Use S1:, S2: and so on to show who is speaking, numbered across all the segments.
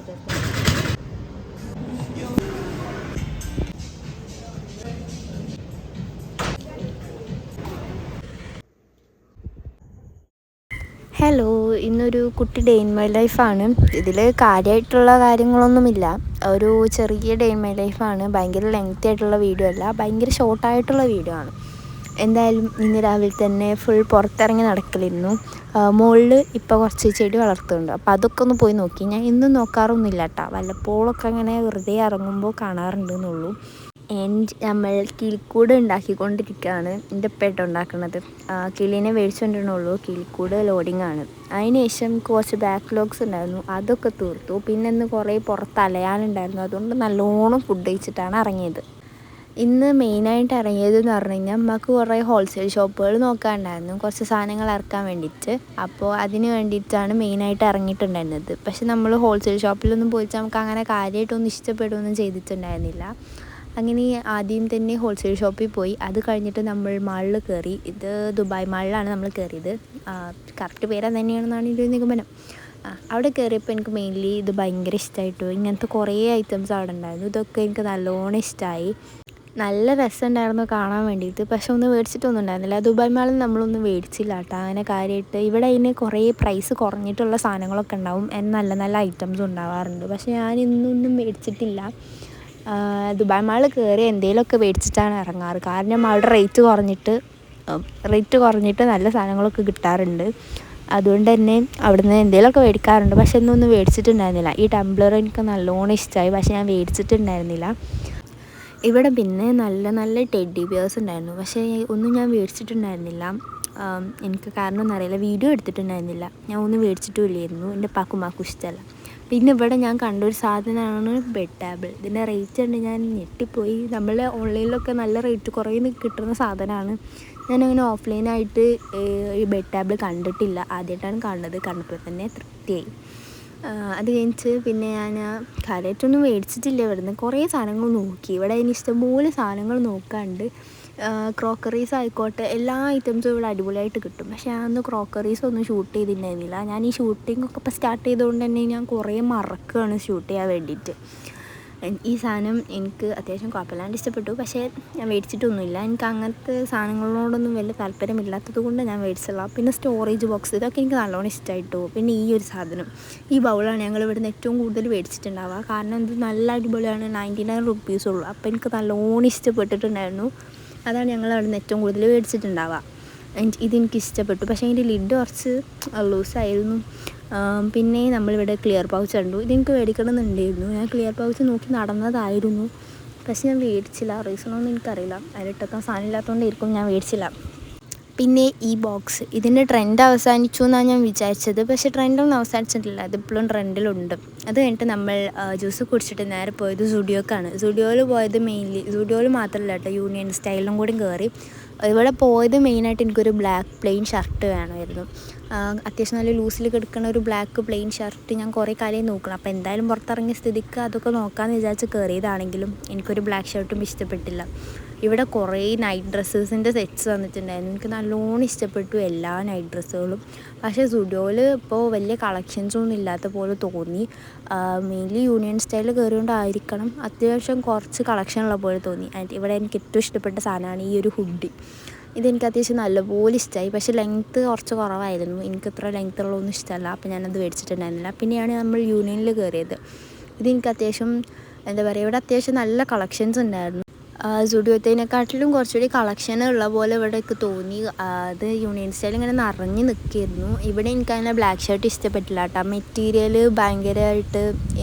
S1: Hello, ഇന്നൊരു കുട്ടി day in my ലൈഫാണ്. ഇതിൽ കാര്യമായിട്ടുള്ള കാര്യങ്ങളൊന്നുമില്ല, ഒരു ചെറിയ ഡേ ഇൻ മൈ ലൈഫാണ്. ഭയങ്കര ലെങ്തി ആയിട്ടുള്ള വീഡിയോ അല്ല, ഭയങ്കര ഷോർട്ടായിട്ടുള്ള വീഡിയോ ആണ്. എന്തായാലും ഇന്ന് രാവിലെ തന്നെ ഫുൾ പുറത്തിറങ്ങി നടക്കലിരുന്നു. മുകളിൽ ഇപ്പോൾ കുറച്ച് ചെടി വളർത്തുന്നുണ്ട്, അപ്പോൾ അതൊക്കെ ഒന്ന് പോയി നോക്കി. ഞാൻ ഇന്നും നോക്കാറൊന്നുമില്ല കേട്ടോ, വല്ലപ്പോഴൊക്കെ അങ്ങനെ വെറുതെ ഇറങ്ങുമ്പോൾ കാണാറുണ്ടെന്നുള്ളൂ. നമ്മൾ കിളിക്കൂട് ഉണ്ടാക്കിക്കൊണ്ടിരിക്കുകയാണ്. എൻ്റെ ഉപ്പയാട്ടോ ഉണ്ടാക്കുന്നത്. കിളീനെ മേടിച്ചുകൊണ്ടിരുന്നുള്ളൂ. കിളിക്കൂട് ലോഡിങ്ങാണ്. അതിന് ശേഷം കുറച്ച് ബാക്ക്ലോഗ്സ് ഉണ്ടായിരുന്നു, അതൊക്കെ തീർത്തു. പിന്നെ ഇന്ന് കുറേ പുറത്ത് അലയാനുണ്ടായിരുന്നു, അതുകൊണ്ട് നല്ലോണം ഫുഡ് കഴിച്ചിട്ടാണ് ഇറങ്ങിയത്. ഇന്ന് മെയിനായിട്ട് ഇറങ്ങിയതെന്ന് പറഞ്ഞു കഴിഞ്ഞാൽ നമുക്ക് കുറേ ഹോൾസെയിൽ ഷോപ്പുകൾ നോക്കാനുണ്ടായിരുന്നു, കുറച്ച് സാധനങ്ങൾ ഇറക്കാൻ വേണ്ടിയിട്ട്. അപ്പോൾ അതിന് വേണ്ടിയിട്ടാണ് മെയിനായിട്ട് ഇറങ്ങിയിട്ടുണ്ടായിരുന്നത്. പക്ഷെ നമ്മൾ ഹോൾസെയിൽ ഷോപ്പിലൊന്നും പോയിട്ട് നമുക്ക് അങ്ങനെ കാര്യമായിട്ടൊന്നും ഇഷ്ടപ്പെടുകയൊന്നും ചെയ്തിട്ടുണ്ടായിരുന്നില്ല. അങ്ങനെ ആദ്യം തന്നെ ഹോൾസെയിൽ ഷോപ്പിൽ പോയി. അത് കഴിഞ്ഞിട്ട് നമ്മൾ മാളിൽ കയറി. ഇത് ദുബായ് മാളിലാണ് നമ്മൾ കയറിയത്. കറക്റ്റ് പേര് തന്നെയാണെന്നാണ് എൻ്റെ ഒരു നിഗമനം. അവിടെ കയറിയപ്പോൾ എനിക്ക് മെയിൻലി ഇത് ഭയങ്കര ഇഷ്ടമായിട്ടു. ഇങ്ങനത്തെ കുറേ ഐറ്റംസ് അവിടെ ഉണ്ടായിരുന്നു. ഇതൊക്കെ എനിക്ക് നല്ലോണം ഇഷ്ടമായി. നല്ല രസമുണ്ടായിരുന്നു കാണാൻ വേണ്ടിയിട്ട്. പക്ഷെ ഒന്നും മേടിച്ചിട്ടൊന്നും ഉണ്ടായിരുന്നില്ല. ദുബായ് മാളിൽ നമ്മളൊന്നും മേടിച്ചില്ല കേട്ടോ അങ്ങനെ കാര്യമായിട്ട്. ഇവിടെ അതിന് കുറേ പ്രൈസ് കുറഞ്ഞിട്ടുള്ള സാധനങ്ങളൊക്കെ ഉണ്ടാവും, നല്ല നല്ല ഐറ്റംസും ഉണ്ടാവാറുണ്ട്. പക്ഷെ ഞാൻ ഇന്നൊന്നും മേടിച്ചിട്ടില്ല. ദുബായ് മാളിൽ കയറി എന്തെങ്കിലുമൊക്കെ മേടിച്ചിട്ടാണ് ഇറങ്ങാറ്. കാരണം അവിടെ റേറ്റ് കുറഞ്ഞിട്ട് നല്ല സാധനങ്ങളൊക്കെ കിട്ടാറുണ്ട്. അതുകൊണ്ട് തന്നെ അവിടുന്ന് എന്തെങ്കിലുമൊക്കെ മേടിക്കാറുണ്ട്. പക്ഷെ ഇന്നൊന്നും മേടിച്ചിട്ടുണ്ടായിരുന്നില്ല. ഈ ടംബ്ലർ എനിക്ക് നല്ലോണം ഇഷ്ടമായി, പക്ഷെ ഞാൻ മേടിച്ചിട്ടുണ്ടായിരുന്നില്ല. ഇവിടെ പിന്നെ നല്ല നല്ല ടെഡ്ഡി ബിയേഴ്സ് ഉണ്ടായിരുന്നു, പക്ഷേ ഒന്നും ഞാൻ മേടിച്ചിട്ടുണ്ടായിരുന്നില്ല. എനിക്ക് കാരണം ഒന്നും അറിയില്ല, വീഡിയോ എടുത്തിട്ടുണ്ടായിരുന്നില്ല. ഞാൻ ഒന്നും മേടിച്ചിട്ടുമില്ലായിരുന്നു, എൻ്റെ ഉപ്പാക്കും ഇഷ്ടമല്ല. പിന്നെ ഇവിടെ ഞാൻ കണ്ടൊരു സാധനമാണ് ബെഡ് ടേബിൾ. ഇതിൻ്റെ റേറ്റ് ഉണ്ട്, ഞാൻ ഞെട്ടിപ്പോയി. നമ്മൾ ഓൺലൈനിലൊക്കെ നല്ല റേറ്റ് കുറേ കിട്ടുന്ന സാധനമാണ്. ഞാനങ്ങനെ ഓഫ്ലൈനായിട്ട് ഈ ബെഡ് ടേബിൾ കണ്ടിട്ടില്ല, ആദ്യമായിട്ടാണ് കാണുന്നത്. കണ്ടപ്പോൾ തന്നെ തൃപ്തിയായി. അത് കഴിഞ്ഞിട്ട് പിന്നെ ഞാൻ കാര്യമായിട്ടൊന്നും മേടിച്ചിട്ടില്ല. ഇവിടുന്ന് കുറേ സാധനങ്ങൾ നോക്കി. ഇവിടെ അതിന് ഇഷ്ടംപോലെ സാധനങ്ങൾ നോക്കാണ്ട്. ക്രോക്കറീസ് ആയിക്കോട്ടെ, എല്ലാ ഐറ്റംസും ഇവിടെ അടിപൊളിയായിട്ട് കിട്ടും. പക്ഷേ ഞാനൊന്ന് ക്രോക്കറീസ് ഒന്നും ഷൂട്ട് ചെയ്തിട്ടുണ്ടായിരുന്നില്ല. ഞാൻ ഈ ഷൂട്ടിങ്ങൊക്കെ ഇപ്പോൾ സ്റ്റാർട്ട് ചെയ്തുകൊണ്ട് തന്നെ ഞാൻ കുറേ മറക്കുകയാണ് ഷൂട്ട് ചെയ്യാൻ വേണ്ടിയിട്ട്. ഈ സാധനം എനിക്ക് അത്യാവശ്യം കുഴപ്പമില്ലാണ്ട് ഇഷ്ടപ്പെട്ടു, പക്ഷേ ഞാൻ മേടിച്ചിട്ടൊന്നുമില്ല. എനിക്ക് അങ്ങനത്തെ സാധനങ്ങളോടൊന്നും വലിയ താല്പര്യമില്ലാത്തത് കൊണ്ട് ഞാൻ മേടിച്ചില്ല. പിന്നെ സ്റ്റോറേജ് ബോക്സ്, ഇതൊക്കെ എനിക്ക് നല്ലോണം ഇഷ്ടമായിട്ടു. പിന്നെ ഈ ഒരു സാധനം, ഈ ബൗളാണ് ഞങ്ങൾ ഇവിടുന്ന് ഏറ്റവും കൂടുതൽ മേടിച്ചിട്ടുണ്ടാവുക. കാരണം ഇത് നല്ല അടിപൊളിയാണ്, 99 റുപ്പീസേ ഉള്ളൂ. അപ്പോൾ എനിക്ക് നല്ലോണം ഇഷ്ടപ്പെട്ടിട്ടുണ്ടായിരുന്നു. അതാണ് ഞങ്ങൾ അവിടുന്ന് ഏറ്റവും കൂടുതൽ മേടിച്ചിട്ടുണ്ടാവുക. ഇതെനിക്ക് ഇഷ്ടപ്പെട്ടു. പക്ഷേ അതിൻ്റെ ലിഡ് കുറച്ച് ലൂസായിരുന്നു. പിന്നെ നമ്മളിവിടെ ക്ലിയർ പൗച്ച് കണ്ടു. ഇതെനിക്ക് മേടിക്കണമെന്നുണ്ടായിരുന്നു. ഞാൻ ക്ലിയർ പൗച്ച് നോക്കി നടന്നതായിരുന്നു, പക്ഷെ ഞാൻ മേടിച്ചില്ല. റീസണൊന്നും എനിക്കറിയില്ല, അതിലിട്ടൊക്കെ സാധനം ഇല്ലാത്തതുകൊണ്ടായിരിക്കും ഞാൻ മേടിച്ചില്ല. പിന്നെ ഈ ബോക്സ്, ഇതിൻ്റെ ട്രെൻഡ് അവസാനിച്ചു എന്നാണ് ഞാൻ വിചാരിച്ചത്. പക്ഷേ ട്രെൻഡൊന്നും അവസാനിച്ചിട്ടില്ല, അതിപ്പോഴും ട്രെൻഡിലുണ്ട്. അത് കഴിഞ്ഞിട്ട് നമ്മൾ ജ്യൂസ് കുടിച്ചിട്ട് നേരെ പോയത് സുഡിയോക്കാണ്. സുഡിയോയിൽ പോയത് മെയിൻലി, സുഡിയോയിൽ മാത്രമല്ല കേട്ടോ, യൂണിയൻ സ്റ്റൈലിലും കൂടി കയറി. ഇവിടെ പോയത് മെയിനായിട്ട് എനിക്കൊരു ബ്ലാക്ക് പ്ലെയിൻ ഷർട്ട് വേണമായിരുന്നു. അത്യാവശ്യം നല്ല ലൂസിൽ കിടക്കുന്ന ഒരു ബ്ലാക്ക് പ്ലെയിൻ ഷർട്ട് ഞാൻ കുറേ കാലം നോക്കണം. അപ്പോൾ എന്തായാലും പുറത്തിറങ്ങിയ സ്ഥിതിക്ക് അതൊക്കെ നോക്കാമെന്ന് വിചാരിച്ച് കയറിയതാണെങ്കിലും എനിക്കൊരു ബ്ലാക്ക് ഷർട്ടും ഇഷ്ടപ്പെട്ടില്ല. ഇവിടെ കുറേ നൈറ്റ് ഡ്രസ്സസിൻ്റെ സെറ്റ്സ് വന്നിട്ടുണ്ടായിരുന്നു. എനിക്ക് നല്ലോണം ഇഷ്ടപ്പെട്ടു എല്ലാ നൈറ്റ് ഡ്രസ്സുകളും. പക്ഷേ സുഡിയോയിൽ ഇപ്പോൾ വലിയ കളക്ഷൻസൊന്നും ഇല്ലാത്ത പോലെ തോന്നി. മെയിൻലി യൂണിയൻ സ്റ്റൈലിൽ കയറിയോണ്ടായിരിക്കണം അത്യാവശ്യം കുറച്ച് കളക്ഷനുള്ള പോലെ തോന്നി. ഇവിടെ എനിക്ക് ഏറ്റവും ഇഷ്ടപ്പെട്ട സാധനമാണ് ഈ ഒരു ഹുഡി. ഇതെനിക്ക് അത്യാവശ്യം നല്ലപോലെ ഇഷ്ടമായി. പക്ഷേ ലെങ്ത്ത് കുറച്ച് കുറവായിരുന്നു, എനിക്കത്ര ലെങ്ത്തുള്ളതൊന്നും ഇഷ്ടമല്ല. അപ്പോൾ ഞാനത് മേടിച്ചിട്ടുണ്ടായിരുന്നില്ല. പിന്നെയാണ് നമ്മൾ യൂണിയനിൽ കയറിയത്. ഇതെനിക്ക് അത്യാവശ്യം എന്താ പറയുക, ഇവിടെ അത്യാവശ്യം നല്ല കളക്ഷൻസ് ഉണ്ടായിരുന്നു. സുഡിയോത്തേനെക്കാട്ടിലും കുറച്ചുകൂടി കളക്ഷൻ ഉള്ള പോലെ ഇവിടേക്ക് തോന്നി. അത് യൂണിയൻ സ്റ്റൈൽ ഇങ്ങനെ നിറഞ്ഞ് നിൽക്കുകയായിരുന്നു. ഇവിടെ എനിക്കങ്ങനെ ബ്ലാക്ക് ഷർട്ട് ഇഷ്ടപ്പെട്ടില്ല കേട്ടോ. മെറ്റീരിയൽ ഭയങ്കരമായിട്ട്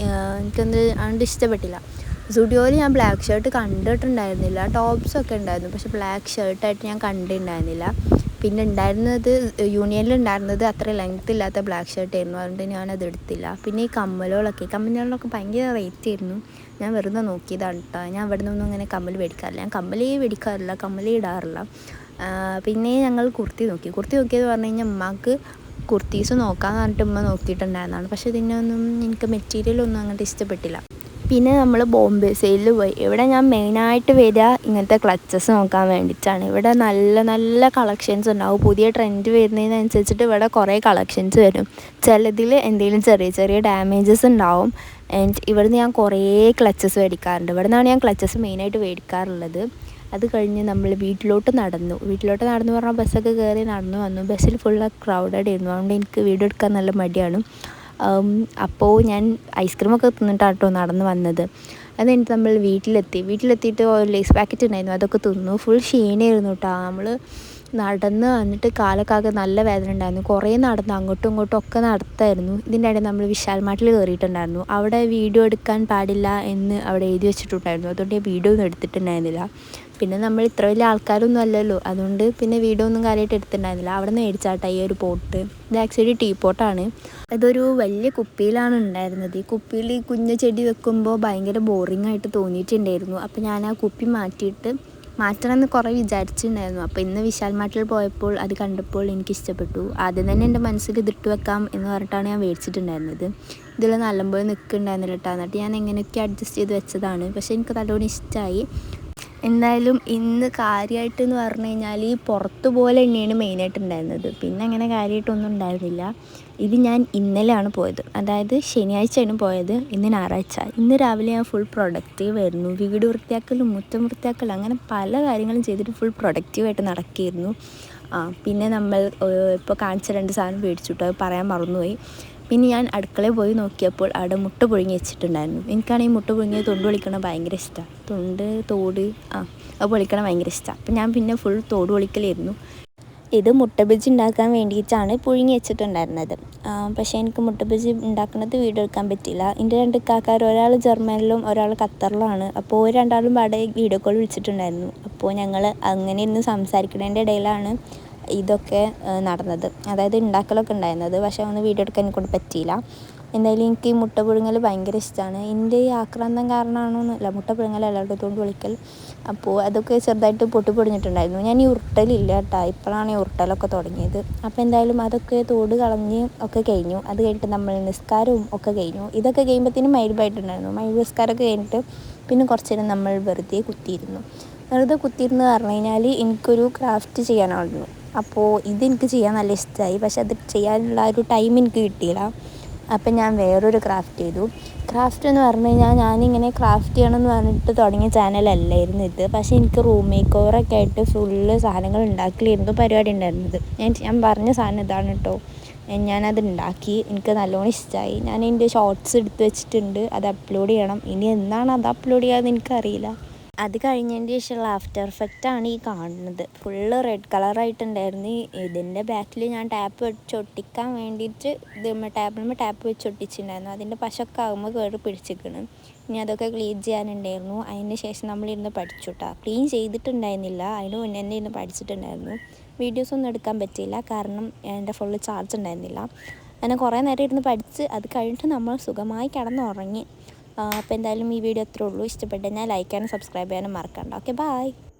S1: എനിക്കൊന്ന് അതുകൊണ്ട് ഇഷ്ടപ്പെട്ടില്ല. സുഡിയോയിൽ ഞാൻ ബ്ലാക്ക് ഷർട്ട് കണ്ടിട്ടുണ്ടായിരുന്നില്ല, ടോപ്സൊക്കെ ഉണ്ടായിരുന്നു, പക്ഷേ ബ്ലാക്ക് ഷർട്ടായിട്ട് ഞാൻ കണ്ടിട്ടുണ്ടായിരുന്നില്ല. പിന്നെ ഉണ്ടായിരുന്നത് യൂണിയനിൽ ഉണ്ടായിരുന്നത് അത്ര ലെങ്ത്ത് ഇല്ലാത്ത ബ്ലാക്ക് ഷർട്ടായിരുന്നു, അതുകൊണ്ട് ഞാനത് എടുത്തില്ല. പിന്നെ ഈ കമ്മലുകളൊക്കെ ഭയങ്കര റേറ്റ് ആയിരുന്നു. ഞാൻ വെറുതെ നോക്കിയതാണ് കേട്ടോ. ഞാൻ ഇവിടെ നിന്നൊന്നും അങ്ങനെ കമ്മൽ മേടിക്കാറില്ല, ഞാൻ കമ്മലേ ഇടാറില്ല. പിന്നെ ഞങ്ങൾ കുർത്തി നോക്കിയത് പറഞ്ഞു കഴിഞ്ഞാൽ ഉമ്മാക്ക് കുർത്തീസ് നോക്കാമെന്ന് പറഞ്ഞിട്ട് ഉമ്മ നോക്കിയിട്ടുണ്ടായിരുന്നതാണ്. പക്ഷേ ഇതിനൊന്നും എനിക്ക് മെറ്റീരിയലൊന്നും അങ്ങോട്ട് ഇഷ്ടപ്പെട്ടില്ല. പിന്നെ നമ്മൾ ബോംബെ സെയിലിൽ പോയി. ഇവിടെ ഞാൻ മെയിനായിട്ട് വരിക ഇങ്ങനത്തെ ക്ലച്ചസ് നോക്കാൻ വേണ്ടിയിട്ടാണ്. ഇവിടെ നല്ല നല്ല കളക്ഷൻസ് ഉണ്ടാവും. പുതിയ ട്രെൻഡ് വരുന്നതിനനുസരിച്ചിട്ട് ഇവിടെ കുറേ കളക്ഷൻസ് വരും. ചിലതിൽ എന്തെങ്കിലും ചെറിയ ചെറിയ ഡാമേജസ് ഉണ്ടാവും. ആൻഡ് ഇവിടുന്ന് ഞാൻ കുറേ ക്ലച്ചസ് മേടിക്കാറുണ്ട്. ഇവിടെ നിന്നാണ് ഞാൻ ക്ലച്ചസ് മെയിനായിട്ട് മേടിക്കാറുള്ളത്. അത് കഴിഞ്ഞ് നമ്മൾ വീട്ടിലോട്ട് നടന്നു പറഞ്ഞാൽ ബസ്സൊക്കെ കയറി നടന്നു വന്നു. ബസ്സിൽ ഫുള്ള് ക്രൗഡഡ് ആയിരുന്നു. അതുകൊണ്ട് എനിക്ക് വീഡിയോ എടുക്കാൻ നല്ല മടിയാണ്. അപ്പോൾ ഞാൻ ഐസ്ക്രീമൊക്കെ തിന്നിട്ടാണ് കേട്ടോ നടന്ന് വന്നത്. അത് കഴിഞ്ഞിട്ട് നമ്മൾ വീട്ടിലെത്തിയിട്ട് ലേസ് പാക്കറ്റ് ഉണ്ടായിരുന്നു, അതൊക്കെ തിന്നു. ഫുൾ ക്ഷീണമായിരുന്നു കേട്ടോ. നമ്മൾ നടന്ന് വന്നിട്ട് കാലൊക്കെ നല്ല വേദന ഉണ്ടായിരുന്നു. കുറേ നടന്നു, അങ്ങോട്ടും ഇങ്ങോട്ടും ഒക്കെ നടത്തായിരുന്നു. ഇതിൻ്റെ ഇടയിൽ നമ്മൾ വിശാൽ മാർട്ടിൽ കയറിയിട്ടുണ്ടായിരുന്നു. അവിടെ വീഡിയോ എടുക്കാൻ പാടില്ല എന്ന് അവിടെ എഴുതി വെച്ചിട്ടുണ്ടായിരുന്നു. അതുകൊണ്ട് ഞാൻ വീഡിയോ ഒന്നും എടുത്തിട്ടുണ്ടായിരുന്നില്ല. പിന്നെ നമ്മൾ ഇത്ര വലിയ ആൾക്കാരൊന്നും അല്ലല്ലോ, അതുകൊണ്ട് പിന്നെ വീഡിയോ ഒന്നും കാര്യമായിട്ട് എടുത്തിട്ടുണ്ടായിരുന്നില്ല. അവിടെ നിന്ന് മേടിച്ചാട്ടോ ഈ ഒരു പോട്ട്. ഇത് ആക്ച്വലി ടീ പോട്ടാണ്. ഇതൊരു വലിയ കുപ്പിയിലാണ് ഉണ്ടായിരുന്നത്. ഈ കുപ്പിയിൽ ഈ കുഞ്ഞു ചെടി വെക്കുമ്പോൾ ഭയങ്കര ബോറിംഗ് ആയിട്ട് തോന്നിയിട്ടുണ്ടായിരുന്നു. അപ്പോൾ ഞാൻ ആ കുപ്പി മാറ്റണമെന്ന് കുറേ വിചാരിച്ചിട്ടുണ്ടായിരുന്നു. അപ്പോൾ ഇന്ന് വിശാൽ മാർട്ടിൽ പോയപ്പോൾ അത് കണ്ടപ്പോൾ എനിക്കിഷ്ടപ്പെട്ടു. ആദ്യം തന്നെ എൻ്റെ മനസ്സിൽ ഇതിട്ട് വെക്കാം എന്ന് പറഞ്ഞിട്ടാണ് ഞാൻ മേടിച്ചിട്ടുണ്ടായിരുന്നത്. ഇതിൽ നല്ലപോലെ നിൽക്കുന്നുണ്ടായിരുന്നില്ല കേട്ടോ. എന്നിട്ട് ഞാൻ എങ്ങനെയൊക്കെ അഡ്ജസ്റ്റ് ചെയ്ത് വെച്ചതാണ്. പക്ഷേ എനിക്ക് നല്ലോണം ഇഷ്ടമായി. എന്തായാലും ഇന്ന് കാര്യമായിട്ടെന്ന് പറഞ്ഞു കഴിഞ്ഞാൽ ഈ പുറത്ത് പോലെ തന്നെയാണ് മെയിനായിട്ട് ഉണ്ടായിരുന്നത്. പിന്നെ അങ്ങനെ കാര്യമായിട്ടൊന്നും ഉണ്ടായിരുന്നില്ല. ഇത് ഞാൻ ഇന്നലെയാണ് പോയത്, അതായത് ശനിയാഴ്ചയാണ് പോയത്. ഇന്ന് ഞായറാഴ്ച. ഇന്ന് രാവിലെ ഞാൻ ഫുൾ പ്രൊഡക്റ്റീവ് ആയിരുന്നു. വീട് വൃത്തിയാക്കലും മുറ്റം വൃത്തിയാക്കലും അങ്ങനെ പല കാര്യങ്ങളും ചെയ്തിട്ട് ഫുൾ പ്രൊഡക്റ്റീവായിട്ട് നടക്കുകയായിരുന്നു. പിന്നെ നമ്മൾ ഇപ്പോൾ കാണിച്ച 2 സാധനം മേടിച്ചു കേട്ടോ, അത് പറയാൻ മറന്നുപോയി. പിന്നെ ഞാൻ അടുക്കളയിൽ പോയി നോക്കിയപ്പോൾ അവിടെ മുട്ട പുഴുങ്ങി വെച്ചിട്ടുണ്ടായിരുന്നു. എനിക്കാണെങ്കിൽ മുട്ട പുഴുങ്ങിയ തൊണ്ട് പൊളിക്കണം ഭയങ്കര ഇഷ്ടമാണ്. തോട് അത് പൊളിക്കണം ഭയങ്കര ഇഷ്ടമാണ്. അപ്പം ഞാൻ പിന്നെ ഫുൾ തോട് പൊളിക്കലായിരുന്നു. ഇത് മുട്ട ബജി ഉണ്ടാക്കാൻ വേണ്ടിയിട്ടാണ് പുഴുങ്ങി വെച്ചിട്ടുണ്ടായിരുന്നത്. പക്ഷേ എനിക്ക് മുട്ട ബജി ഉണ്ടാക്കുന്നത് വീഡിയോ എടുക്കാൻ പറ്റിയില്ല. എൻ്റെ 2 കാക്കാർ, ഒരാൾ ജർമ്മനിലും ഒരാൾ ഖത്തറിലുമാണ്. അപ്പോൾ രണ്ടാളും പാടെ വീഡിയോ കോൾ വിളിച്ചിട്ടുണ്ടായിരുന്നു. അപ്പോൾ ഞങ്ങൾ അങ്ങനെ ഇന്ന് സംസാരിക്കുന്നതിൻ്റെ ഇടയിലാണ് ഇതൊക്കെ നടന്നത്, അതായത് ഉണ്ടാക്കലൊക്കെ ഉണ്ടായിരുന്നത്. പക്ഷേ ഒന്ന് വീഡിയോ എടുക്കാൻ എനിക്കൊണ്ട് പറ്റിയില്ല. എന്തായാലും എനിക്ക് ഈ മുട്ട പുഴുങ്ങൽ ഭയങ്കര ഇഷ്ടമാണ്. എൻ്റെ ഈ ആക്രാന്തം കാരണമാണോന്നല്ല, മുട്ട പുഴുങ്ങലല്ല തൊണ്ട് പൊളിക്കൽ. അപ്പോൾ അതൊക്കെ ചെറുതായിട്ട് പൊട്ടിപ്പൊടിഞ്ഞിട്ടുണ്ടായിരുന്നു. ഞാൻ ഈ ഉരുട്ടലില്ല കേട്ടോ, ഇപ്പോഴാണ് ഈ ഉരുട്ടലൊക്കെ തുടങ്ങിയത്. അപ്പോൾ എന്തായാലും അതൊക്കെ തോട് കളഞ്ഞ് ഒക്കെ കഴിഞ്ഞു. അത് കഴിഞ്ഞിട്ട് നമ്മൾ നിസ്കാരവും ഒക്കെ കഴിഞ്ഞു. ഇതൊക്കെ കഴിയുമ്പോഴത്തേനും മഗ്‌രിബായിട്ടുണ്ടായിരുന്നു. മഗ്‌രിബ് നിസ്കാരമൊക്കെ കഴിഞ്ഞിട്ട് പിന്നെ കുറച്ച് നേരം നമ്മൾ വെറുതെ കുത്തിയിരുന്നു പറഞ്ഞു കഴിഞ്ഞാൽ എനിക്കൊരു ക്രാഫ്റ്റ് ചെയ്യാനായിരുന്നു. അപ്പോൾ ഇതെനിക്ക് ചെയ്യാൻ നല്ല ഇഷ്ടമായി. പക്ഷെ അത് ചെയ്യാനുള്ള ഒരു ടൈം എനിക്ക് കിട്ടിയില്ല. അപ്പം ഞാൻ വേറൊരു ക്രാഫ്റ്റ് എന്ന് പറഞ്ഞു കഴിഞ്ഞാൽ ഞാനിങ്ങനെ ക്രാഫ്റ്റ് ചെയ്യണമെന്ന് പറഞ്ഞിട്ട് തുടങ്ങിയ ചാനലല്ലായിരുന്നു ഇത്. പക്ഷേ എനിക്ക് റൂം മേക്ക് ഓവറൊക്കെ ആയിട്ട് ഫുള്ള് സാധനങ്ങൾ ഉണ്ടാക്കലായിരുന്നു പരിപാടി ഉണ്ടായിരുന്നത്. ഞാൻ പറഞ്ഞ സാധനം ഇതാണ് കേട്ടോ. ഞാനത് ഉണ്ടാക്കി, എനിക്ക് നല്ലോണം ഇഷ്ടമായി. ഞാൻ എൻ്റെ ഷോർട്സ് എടുത്ത് വെച്ചിട്ടുണ്ട്, അത് അപ്ലോഡ് ചെയ്യണം. ഇനി എന്നാണ് അത് അപ്ലോഡ് ചെയ്യാമെന്ന് എനിക്കറിയില്ല. അത് കഴിഞ്ഞതിന് ശേഷമുള്ള ആഫ്റ്റർ എഫക്റ്റാണ് ഈ കാണുന്നത്. ഫുള്ള് റെഡ് കളറായിട്ടുണ്ടായിരുന്നു. ഇതിൻ്റെ ബാക്കിൽ ഞാൻ ടാപ്പ് വെച്ച് ഒട്ടിക്കാൻ വേണ്ടിയിട്ട് ടാപ്പ് വെച്ച് ഒട്ടിച്ചിട്ടുണ്ടായിരുന്നു. അതിൻ്റെ പശൊക്കെ ആകുമ്പോൾ കയറി പിടിച്ചിരിക്കണം. ഇനി അതൊക്കെ ക്ലീൻ ചെയ്യാനുണ്ടായിരുന്നു. അതിന് ശേഷം നമ്മളിരുന്ന് പഠിച്ചു കേട്ടോ. ക്ലീൻ ചെയ്തിട്ടുണ്ടായിരുന്നില്ല, അതിന് മുന്നേ തന്നെ ഇരുന്ന് പഠിച്ചിട്ടുണ്ടായിരുന്നു. വീഡിയോസൊന്നും എടുക്കാൻ പറ്റിയില്ല, കാരണം എൻ്റെ ഫുള്ള് ചാർജ് ഉണ്ടായിരുന്നില്ല. അങ്ങനെ കുറേ നേരം ഇരുന്ന് പഠിച്ച് അത് കഴിഞ്ഞിട്ട് നമ്മൾ സുഖമായി കിടന്നുറങ്ങി. അപ്പോൾ എന്തായാലും ഈ വീഡിയോ അത്രേ ഉള്ളൂ. ഇഷ്ടപ്പെട്ടെന്നാൽ ലൈക്ക് ചെയ്യാനും സബ്സ്ക്രൈബ് ചെയ്യാനും മറക്കണ്ട. Okay, by.